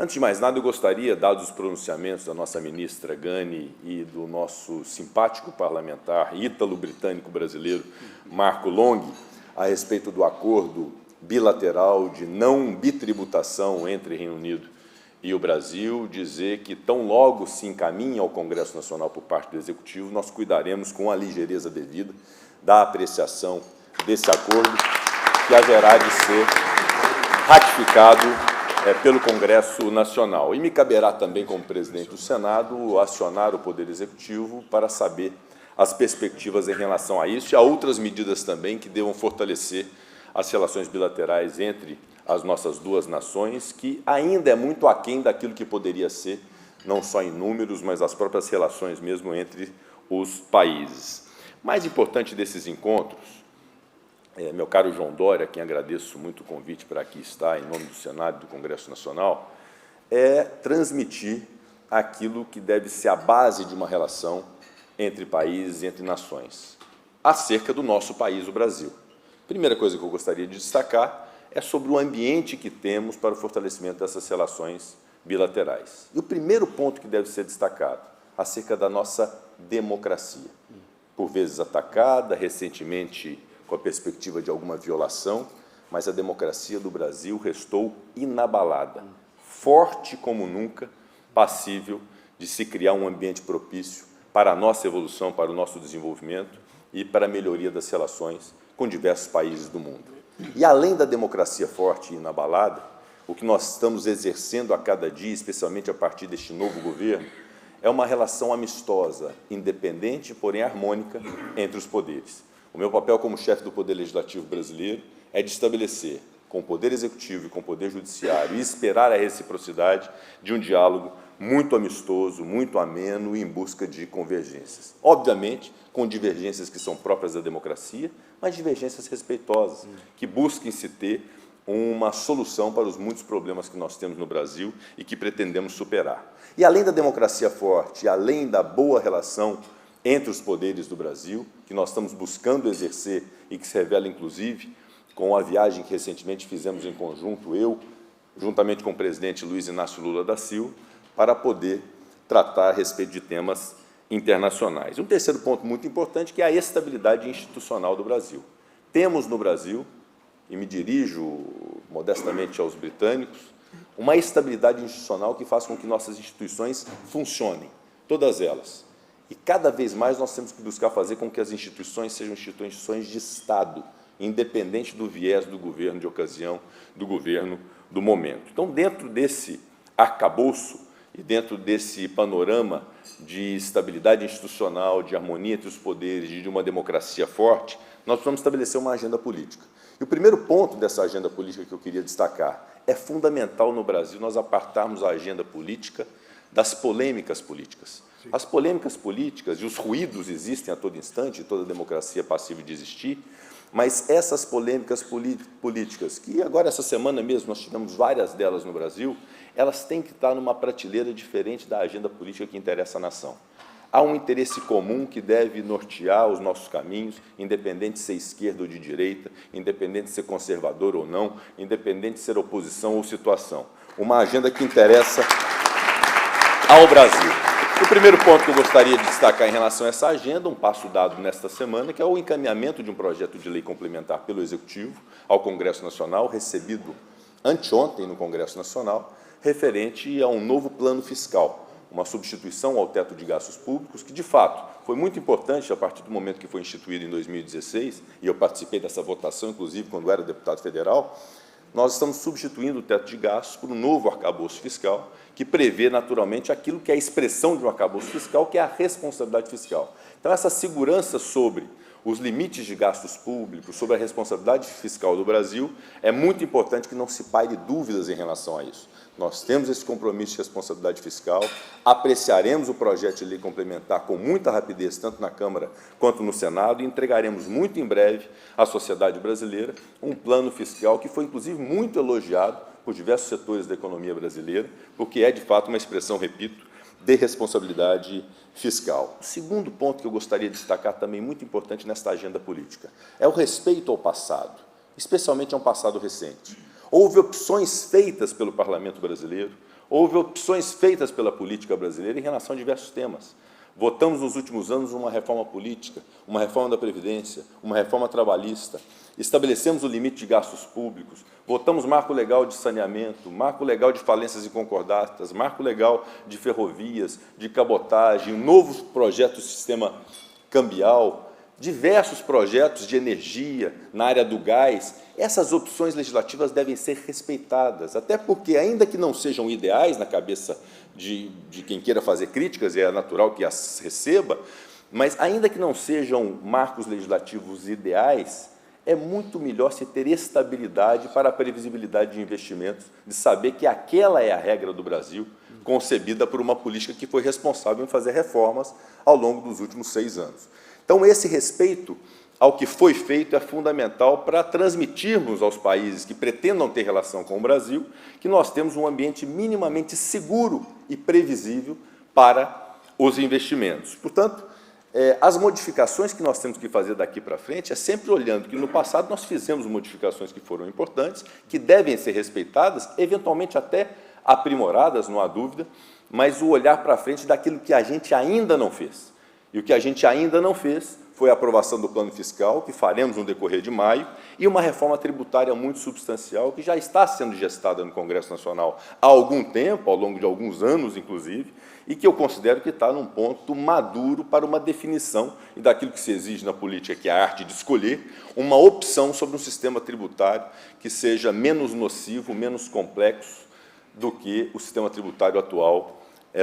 Antes de mais nada, eu gostaria, dados os pronunciamentos da nossa ministra Gani e do nosso simpático parlamentar ítalo-britânico-brasileiro Marco Long, a respeito do acordo bilateral de não bitributação entre Reino Unido e o Brasil, dizer que tão logo se encaminha ao Congresso Nacional por parte do Executivo, nós cuidaremos com a ligeireza devida da apreciação desse acordo, que haverá de ser ratificado pelo Congresso Nacional. E me caberá também, como presidente do Senado, acionar o Poder Executivo para saber as perspectivas em relação a isso e a outras medidas também que devam fortalecer as relações bilaterais entre as nossas duas nações, que ainda é muito aquém daquilo que poderia ser, não só em números, mas as próprias relações mesmo entre os países. Mais importante desses encontros, meu caro João Dória, a quem agradeço muito o convite para aqui estar, em nome do Senado e do Congresso Nacional, é transmitir aquilo que deve ser a base de uma relação entre países e entre nações, acerca do nosso país, o Brasil. A primeira coisa que eu gostaria de destacar é sobre o ambiente que temos para o fortalecimento dessas relações bilaterais. E o primeiro ponto que deve ser destacado, acerca da nossa democracia, por vezes atacada, recentemente com a perspectiva de alguma violação, mas a democracia do Brasil restou inabalada, forte como nunca, passível de se criar um ambiente propício para a nossa evolução, para o nosso desenvolvimento e para a melhoria das relações com diversos países do mundo. E, além da democracia forte e inabalada, o que nós estamos exercendo a cada dia, especialmente a partir deste novo governo, é uma relação amistosa, independente, porém harmônica, entre os poderes. O meu papel como chefe do Poder Legislativo brasileiro é de estabelecer, com o Poder Executivo e com o Poder Judiciário, e esperar a reciprocidade de um diálogo muito amistoso, muito ameno e em busca de convergências. Obviamente, com divergências que são próprias da democracia, mas divergências respeitosas, que busquem se ter uma solução para os muitos problemas que nós temos no Brasil e que pretendemos superar. E, além da democracia forte, além da boa relação entre os poderes do Brasil, que nós estamos buscando exercer e que se revela, inclusive, com a viagem que recentemente fizemos em conjunto, eu, juntamente com o presidente Luiz Inácio Lula da Silva, para poder tratar a respeito de temas internacionais. Um terceiro ponto muito importante, que é a estabilidade institucional do Brasil. Temos no Brasil, e me dirijo modestamente aos britânicos, uma estabilidade institucional que faz com que nossas instituições funcionem, todas elas. E cada vez mais nós temos que buscar fazer com que as instituições sejam instituições de Estado, independente do viés do governo de ocasião, do governo do momento. Então, dentro desse arcabouço e dentro desse panorama de estabilidade institucional, de harmonia entre os poderes e de uma democracia forte, nós vamos estabelecer uma agenda política. E o primeiro ponto dessa agenda política que eu queria destacar é fundamental no Brasil nós apartarmos a agenda política das polêmicas políticas. As polêmicas políticas e os ruídos existem a todo instante, toda democracia é passível de existir, mas essas polêmicas políticas, que agora, essa semana mesmo, nós tivemos várias delas no Brasil, elas têm que estar numa prateleira diferente da agenda política que interessa à nação. Há um interesse comum que deve nortear os nossos caminhos, independente de ser esquerda ou de direita, independente de ser conservador ou não, independente de ser oposição ou situação. Uma agenda que interessa ao Brasil. O primeiro ponto que eu gostaria de destacar em relação a essa agenda, um passo dado nesta semana, que é o encaminhamento de um projeto de lei complementar pelo Executivo ao Congresso Nacional, recebido anteontem no Congresso Nacional, referente a um novo plano fiscal, uma substituição ao teto de gastos públicos, que, de fato, foi muito importante a partir do momento que foi instituído em 2016, e eu participei dessa votação, inclusive, quando era deputado federal. Nós estamos substituindo o teto de gastos por um novo arcabouço fiscal, que prevê, naturalmente, aquilo que é a expressão de um arcabouço fiscal, que é a responsabilidade fiscal. Então, essa segurança sobre os limites de gastos públicos, sobre a responsabilidade fiscal do Brasil, é muito importante que não se paire dúvidas em relação a isso. Nós temos esse compromisso de responsabilidade fiscal, apreciaremos o projeto de lei complementar com muita rapidez, tanto na Câmara quanto no Senado, e entregaremos muito em breve à sociedade brasileira um plano fiscal que foi, inclusive, muito elogiado por diversos setores da economia brasileira, porque é, de fato, uma expressão, repito, de responsabilidade fiscal. O segundo ponto que eu gostaria de destacar também, muito importante nesta agenda política, é o respeito ao passado, especialmente a um passado recente. Houve opções feitas pelo Parlamento brasileiro, Houve opções feitas pela política brasileira em relação a diversos temas. Votamos nos últimos anos uma reforma política, uma reforma da Previdência, uma reforma trabalhista, estabelecemos o limite de gastos públicos, votamos marco legal de saneamento, marco legal de falências e concordatas, marco legal de ferrovias, de cabotagem, um novo projeto do sistema cambial, diversos projetos de energia na área do gás. Essas opções legislativas devem ser respeitadas, até porque, ainda que não sejam ideais na cabeça de quem queira fazer críticas, e é natural que as receba, mas, ainda que não sejam marcos legislativos ideais, é muito melhor se ter estabilidade para a previsibilidade de investimentos, de saber que aquela é a regra do Brasil, concebida por uma política que foi responsável em fazer reformas ao longo dos últimos 6 anos. Então, esse respeito ao que foi feito é fundamental para transmitirmos aos países que pretendam ter relação com o Brasil que nós temos um ambiente minimamente seguro e previsível para os investimentos. Portanto, as modificações que nós temos que fazer daqui para frente é sempre olhando que no passado nós fizemos modificações que foram importantes, que devem ser respeitadas, eventualmente até aprimoradas, não há dúvida, mas o olhar para frente daquilo que a gente ainda não fez. E o que a gente ainda não fez foi a aprovação do plano fiscal, que faremos no decorrer de maio, e uma reforma tributária muito substancial, que já está sendo gestada no Congresso Nacional há algum tempo, ao longo de alguns anos, inclusive, e que eu considero que está num ponto maduro para uma definição, e daquilo que se exige na política, que é a arte de escolher, uma opção sobre um sistema tributário que seja menos nocivo, menos complexo do que o sistema tributário atual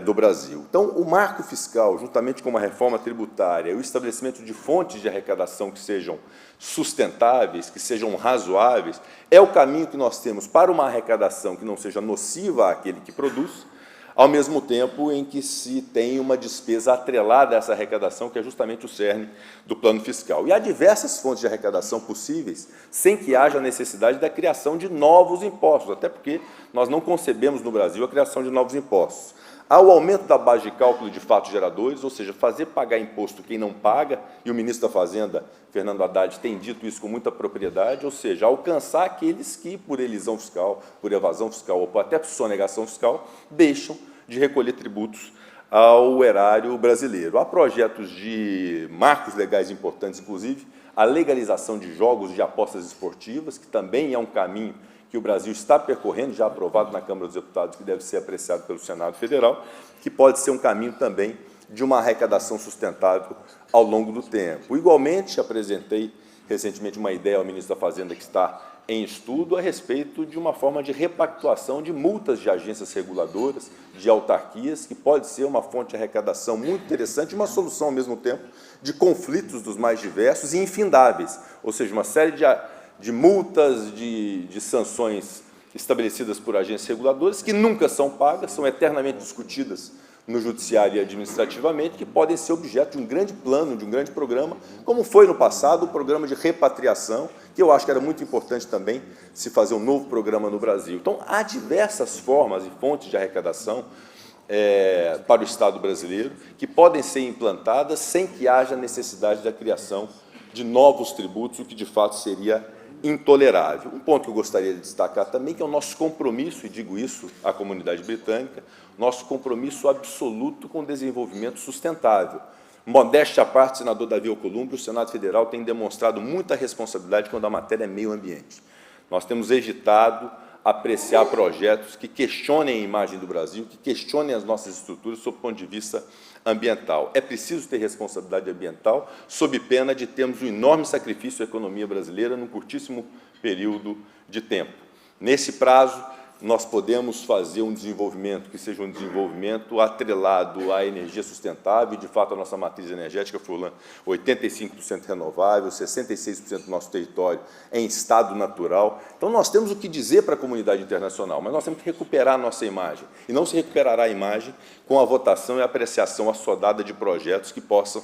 do Brasil. Então, o marco fiscal, juntamente com uma reforma tributária, o estabelecimento de fontes de arrecadação que sejam sustentáveis, que sejam razoáveis, é o caminho que nós temos para uma arrecadação que não seja nociva àquele que produz, ao mesmo tempo em que se tem uma despesa atrelada a essa arrecadação, que é justamente o cerne do plano fiscal. E há diversas fontes de arrecadação possíveis, sem que haja necessidade da criação de novos impostos, até porque nós não concebemos no Brasil a criação de novos impostos. Há o aumento da base de cálculo de fatos geradores, ou seja, fazer pagar imposto quem não paga, e o ministro da Fazenda, Fernando Haddad, tem dito isso com muita propriedade, ou seja, alcançar aqueles que, por elisão fiscal, por evasão fiscal ou até por sonegação fiscal, deixam de recolher tributos ao erário brasileiro. Há projetos de marcos legais importantes, inclusive, a legalização de jogos de apostas esportivas, que também é um caminho que o Brasil está percorrendo, já aprovado na Câmara dos Deputados, que deve ser apreciado pelo Senado Federal, que pode ser um caminho também de uma arrecadação sustentável ao longo do tempo. Igualmente, apresentei recentemente uma ideia ao ministro da Fazenda que está em estudo a respeito de uma forma de repactuação de multas de agências reguladoras, de autarquias, que pode ser uma fonte de arrecadação muito interessante e uma solução, ao mesmo tempo, de conflitos dos mais diversos e infindáveis, ou seja, uma série de multas, de sanções estabelecidas por agências reguladoras, que nunca são pagas, são eternamente discutidas no judiciário e administrativamente, que podem ser objeto de um grande plano, de um grande programa, como foi no passado o programa de repatriação, que eu acho que era muito importante também se fazer um novo programa no Brasil. Então, há diversas formas e fontes de arrecadação para o Estado brasileiro que podem ser implantadas sem que haja necessidade da criação de novos tributos, o que de fato seria intolerável. Um ponto que eu gostaria de destacar também, que é o nosso compromisso, e digo isso à comunidade britânica, nosso compromisso absoluto com o desenvolvimento sustentável. Modéstia à parte, senador Davi Alcolumbre, o Senado Federal tem demonstrado muita responsabilidade quando a matéria é meio ambiente. Nós temos evitado apreciar projetos que questionem a imagem do Brasil, que questionem as nossas estruturas sob o ponto de vista ambiental. É preciso ter responsabilidade ambiental, sob pena de termos um enorme sacrifício à economia brasileira num curtíssimo período de tempo. Nesse prazo, nós podemos fazer um desenvolvimento que seja um desenvolvimento atrelado à energia sustentável, e, de fato, a nossa matriz energética foi 85% renovável, 66% do nosso território em estado natural. Então, nós temos o que dizer para a comunidade internacional, mas nós temos que recuperar a nossa imagem, e não se recuperará a imagem com a votação e a apreciação assodada de projetos que possam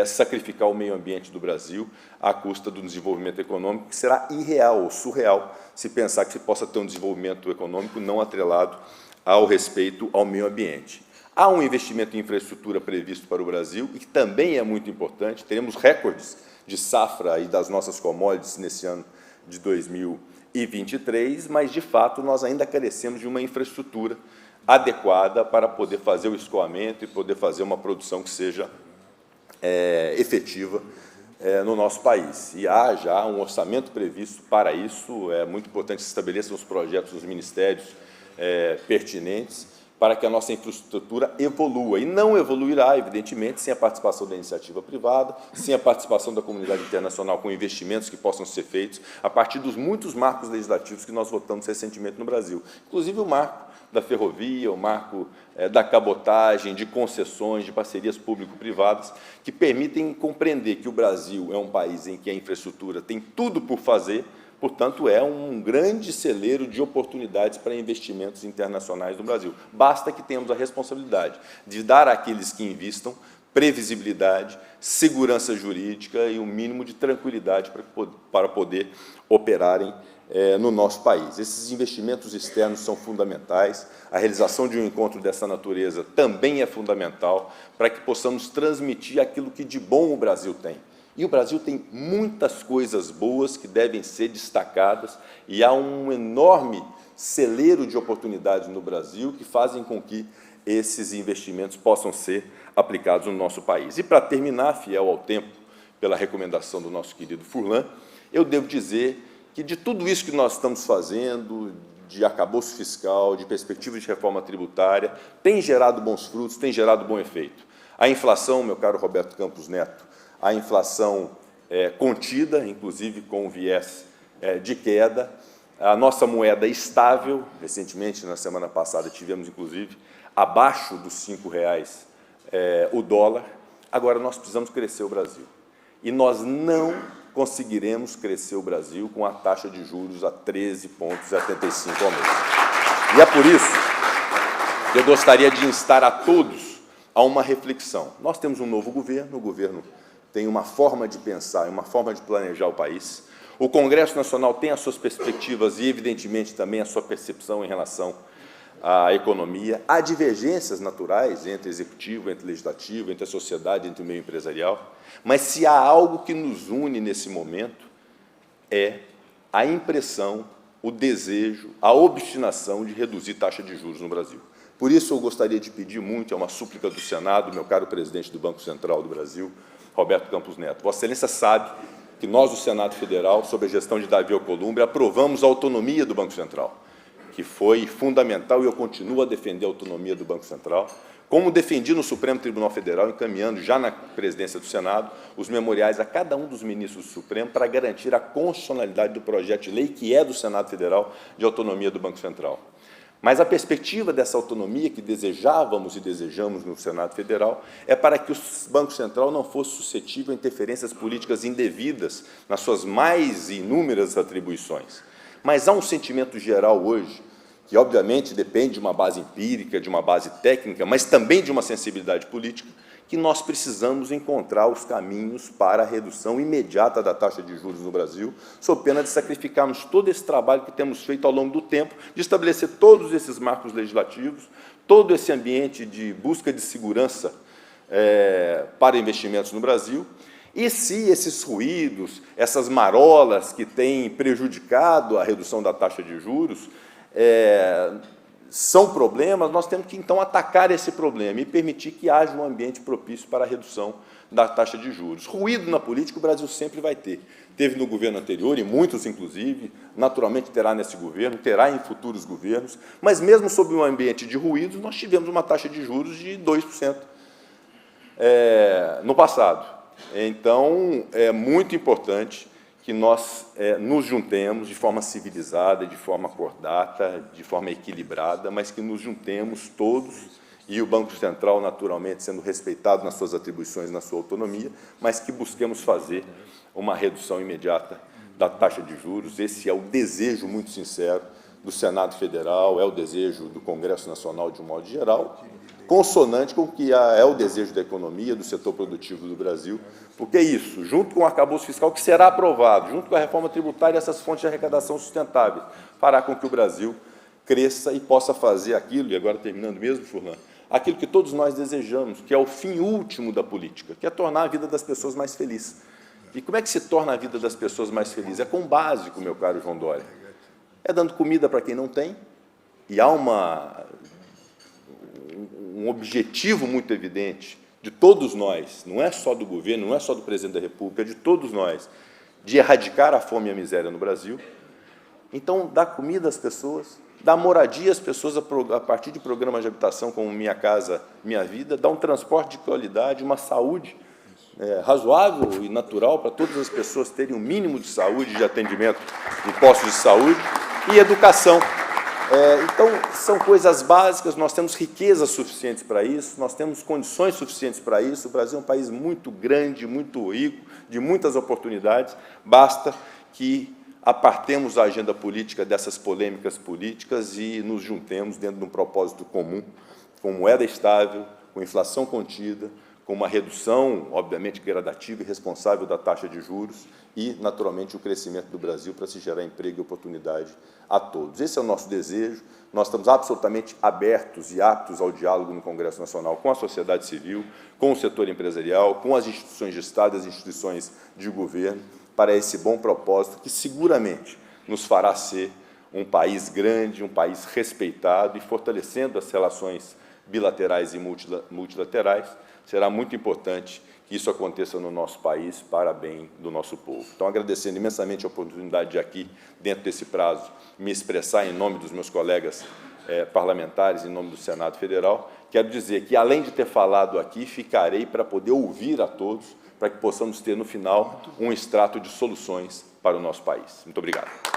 sacrificar o meio ambiente do Brasil à custa do desenvolvimento econômico, que será irreal ou surreal se pensar que se possa ter um desenvolvimento econômico não atrelado ao respeito ao meio ambiente. Há um investimento em infraestrutura previsto para o Brasil, e que também é muito importante. Teremos recordes de safra e das nossas commodities nesse ano de 2023, mas, de fato, nós ainda carecemos de uma infraestrutura adequada para poder fazer o escoamento e poder fazer uma produção que seja efetiva no nosso país. E há já um orçamento previsto para isso. É muito importante que se estabeleçam os projetos dos ministérios pertinentes para que a nossa infraestrutura evolua. E não evoluirá, evidentemente, sem a participação da iniciativa privada, sem a participação da comunidade internacional com investimentos que possam ser feitos a partir dos muitos marcos legislativos que nós votamos recentemente no Brasil. Inclusive o marco da ferrovia, o marco da cabotagem, de concessões, de parcerias público-privadas, que permitem compreender que o Brasil é um país em que a infraestrutura tem tudo por fazer, portanto, é um grande celeiro de oportunidades para investimentos internacionais no Brasil. Basta que tenhamos a responsabilidade de dar àqueles que investam previsibilidade, segurança jurídica e um mínimo de tranquilidade para poder operarem no nosso país. Esses investimentos externos são fundamentais, a realização de um encontro dessa natureza também é fundamental para que possamos transmitir aquilo que de bom o Brasil tem. E o Brasil tem muitas coisas boas que devem ser destacadas e há um enorme celeiro de oportunidades no Brasil que fazem com que esses investimentos possam ser aplicados no nosso país. E, para terminar, fiel ao tempo, pela recomendação do nosso querido Furlan, eu devo dizer que de tudo isso que nós estamos fazendo, de arcabouço fiscal, de perspectiva de reforma tributária, tem gerado bons frutos, tem gerado bom efeito. A inflação, meu caro Roberto Campos Neto, a inflação contida, inclusive com viés de queda, a nossa moeda estável, recentemente, na semana passada, tivemos, inclusive, abaixo dos R$ 5,00 o dólar. Agora, nós precisamos crescer o Brasil. E nós não conseguiremos crescer o Brasil com a taxa de juros a 13,75 ao mês. E é por isso que eu gostaria de instar a todos a uma reflexão. Nós temos um novo governo, o governo tem uma forma de pensar, uma forma de planejar o país. O Congresso Nacional tem as suas perspectivas e, evidentemente, também a sua percepção em relação à economia. Há divergências naturais entre executivo, entre legislativo, entre a sociedade, entre o meio empresarial. Mas, se há algo que nos une nesse momento, é a impressão, o desejo, a obstinação de reduzir taxa de juros no Brasil. Por isso, eu gostaria de pedir muito, é uma súplica do Senado, meu caro presidente do Banco Central do Brasil, Roberto Campos Neto. Vossa Excelência sabe que nós, do Senado Federal, sob a gestão de Davi Alcolumbre, aprovamos a autonomia do Banco Central, que foi fundamental e eu continuo a defender a autonomia do Banco Central, como defendi no Supremo Tribunal Federal, encaminhando já na presidência do Senado os memoriais a cada um dos ministros do Supremo para garantir a constitucionalidade do projeto de lei que é do Senado Federal de autonomia do Banco Central. Mas a perspectiva dessa autonomia que desejávamos e desejamos no Senado Federal é para que o Banco Central não fosse suscetível a interferências políticas indevidas nas suas mais inúmeras atribuições. Mas há um sentimento geral hoje, que obviamente depende de uma base empírica, de uma base técnica, mas também de uma sensibilidade política, que nós precisamos encontrar os caminhos para a redução imediata da taxa de juros no Brasil, sob pena de sacrificarmos todo esse trabalho que temos feito ao longo do tempo, de estabelecer todos esses marcos legislativos, todo esse ambiente de busca de segurança para investimentos no Brasil. E se esses ruídos, essas marolas que têm prejudicado a redução da taxa de juros, são problemas, nós temos que, então, atacar esse problema e permitir que haja um ambiente propício para a redução da taxa de juros. Ruído na política o Brasil sempre vai ter. Teve no governo anterior, e muitos, inclusive, naturalmente terá nesse governo, terá em futuros governos, mas mesmo sob um ambiente de ruídos, nós tivemos uma taxa de juros de 2% no passado. Então, é muito importante que nós nos juntemos de forma civilizada, de forma acordada, de forma equilibrada, mas que nos juntemos todos, e o Banco Central, naturalmente, sendo respeitado nas suas atribuições, na sua autonomia, mas que busquemos fazer uma redução imediata da taxa de juros. Esse é o desejo muito sincero do Senado Federal, é o desejo do Congresso Nacional de um modo geral, consonante com o que é o desejo da economia, do setor produtivo do Brasil, porque é isso, junto com o arcabouço fiscal que será aprovado, junto com a reforma tributária, essas fontes de arrecadação sustentáveis, fará com que o Brasil cresça e possa fazer aquilo, e agora terminando mesmo, Furlan, aquilo que todos nós desejamos, que é o fim último da política, que é tornar a vida das pessoas mais feliz. E como é que se torna a vida das pessoas mais feliz? É com o básico, meu caro João Dória. É dando comida para quem não tem, e há uma objetivo muito evidente de todos nós, não é só do governo, não é só do presidente da República, é de todos nós, de erradicar a fome e a miséria no Brasil. Então, dar comida às pessoas, dar moradia às pessoas a partir de programas de habitação como Minha Casa, Minha Vida, dar um transporte de qualidade, uma saúde razoável e natural para todas as pessoas terem um mínimo de saúde, de atendimento em postos de saúde, e educação. Então, são coisas básicas, nós temos riquezas suficientes para isso, nós temos condições suficientes para isso. O Brasil é um país muito grande, muito rico, de muitas oportunidades, basta que apartemos a agenda política dessas polêmicas políticas e nos juntemos dentro de um propósito comum, com moeda estável, com inflação contida, com uma redução, obviamente, gradativa e responsável da taxa de juros e, naturalmente, o crescimento do Brasil para se gerar emprego e oportunidade a todos. Esse é o nosso desejo. Nós estamos absolutamente abertos e aptos ao diálogo no Congresso Nacional com a sociedade civil, com o setor empresarial, com as instituições de Estado e as instituições de governo, para esse bom propósito que seguramente nos fará ser um país grande, um país respeitado e fortalecendo as relações bilaterais e multilaterais. Será muito importante que isso aconteça no nosso país para bem do nosso povo. Então, agradecendo imensamente a oportunidade de aqui, dentro desse prazo, me expressar em nome dos meus colegas parlamentares, em nome do Senado Federal, quero dizer que, além de ter falado aqui, ficarei para poder ouvir a todos, para que possamos ter, no final, um extrato de soluções para o nosso país. Muito obrigado.